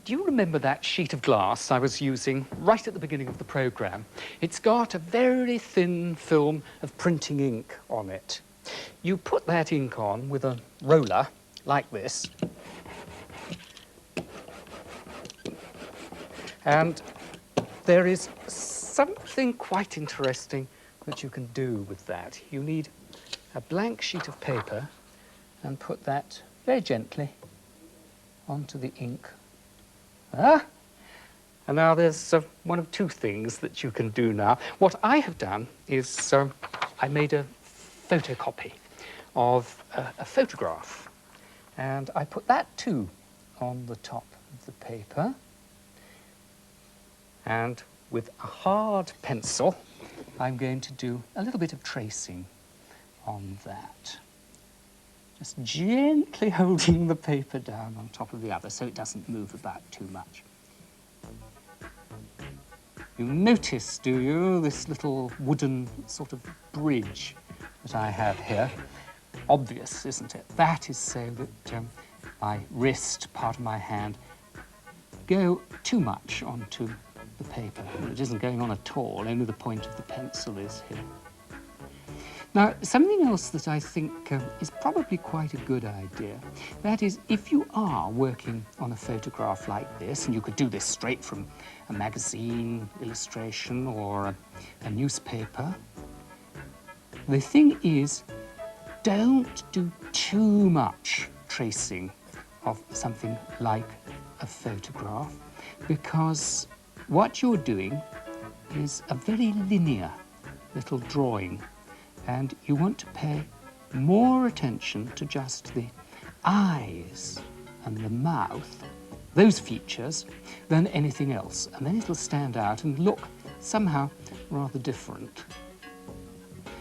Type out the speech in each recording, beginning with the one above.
do you remember that sheet of glass I was using right at the beginning of the programme? It's got a very thin film of printing ink on it. You put that ink on with a roller, like this, and there is something quite interesting that you can do with that. You need a blank sheet of paper and put that very gently onto the ink. And now there's one of two things that you can do now. What I have done is I made a photocopy of a photograph, and I put that too on the top of the paper. And with a hard pencil, I'm going to do a little bit of tracing on that. Just gently holding the paper down on top of the other so it doesn't move about too much. You notice, do you, this little wooden sort of bridge that I have here? Obvious, isn't it? That is so that my wrist, part of my hand, go too much onto the paper. It isn't going on at all, only the point of the pencil is here. Now, something else that I think is probably quite a good idea, that is, if you are working on a photograph like this, and you could do this straight from a magazine illustration or a newspaper, the thing is, don't do too much tracing of something like a photograph, because what you're doing is a very linear little drawing, and you want to pay more attention to just the eyes and the mouth, those features, than anything else. And then it'll stand out and look somehow rather different.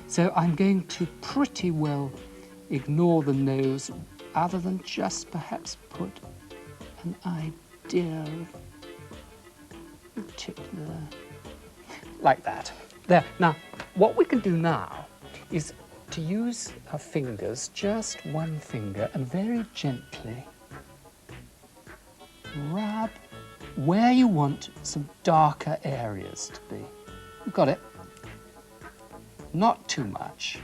So I'm going to pretty well ignore the nose, other than just perhaps put an idea of the tip there. Like that. There. Now, what we can do now is to use our fingers, just one finger, and very gently rub where you want some darker areas to be. You've got it? Not too much.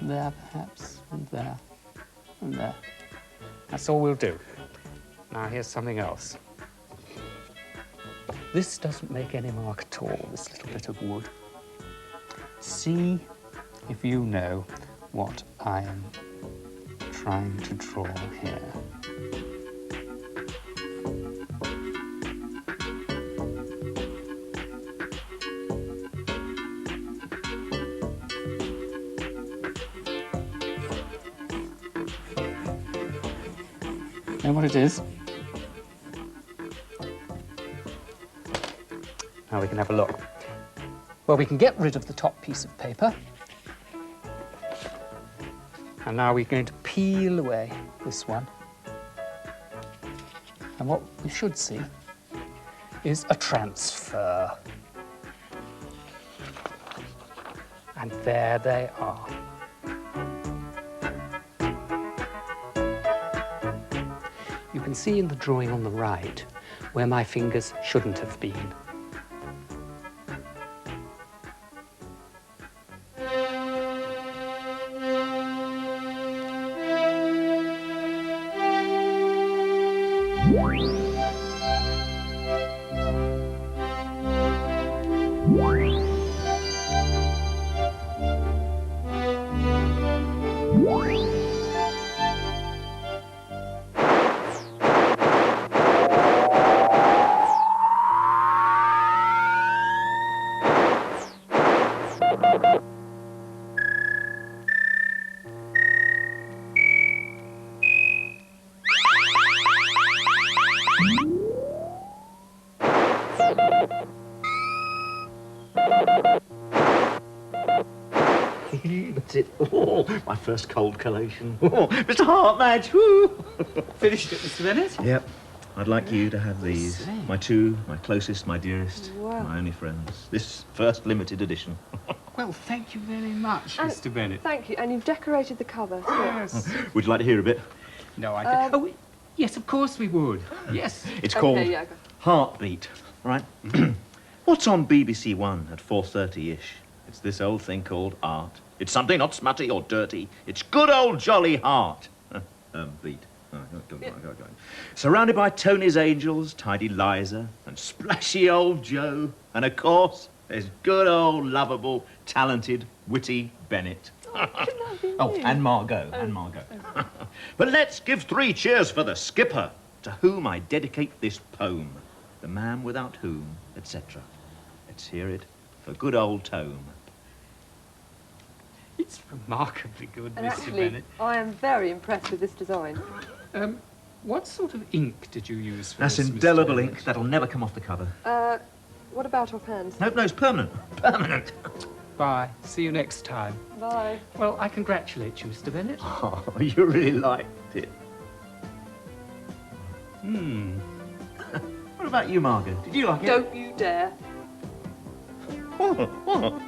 There, perhaps, and there, and there. That's all we'll do. Now, here's something else. This doesn't make any mark at all, this little bit of wood. See if you know what I am trying to draw here. Know what it is? Now we can have a look. Well, we can get rid of the top piece of paper. And now we're going to peel away this one. And what we should see is a transfer. And there they are. You can see in the drawing on the right where my fingers shouldn't have been. That's it. Oh, my first cold collation. Oh, Mr. Hart, Madge. Woo! Finished it, Mr. Bennett? Yep. I'd like you to have these. My closest, my dearest, my only friends. This first limited edition. Well, thank you very much, Mr. Bennett. Thank you. And you've decorated the cover. Yes. Would you like to hear a bit? No, I don't. Yes, of course we would. Yes. It's called Okay, yeah, go. Hartbeat, right? What's on BBC One at 4:30-ish? It's this old thing called art. It's something not smutty or dirty. It's good old jolly Hart. Beat. Oh, go. Surrounded by Tony's angels, tidy Liza, and splashy old Joe. And of course, there's good old, lovable, talented, witty Bennett. Oh, and Margot, But let's give 3 cheers for the skipper, to whom I dedicate this poem. The man without whom, etc. Let's hear it for good old Tome. It's remarkably good, And Mr. actually, Bennett. I am very impressed with this design. What sort of ink did you use for That's this, Mr. indelible Bennett? ink that'll never come off the cover. What about our pens? Nope, no, it's permanent. Permanent. Bye. See you next time. Bye. Well, I congratulate you, Mr. Bennett. Oh, you really liked it. What about you, Margot? Did you like it? Don't you dare. What?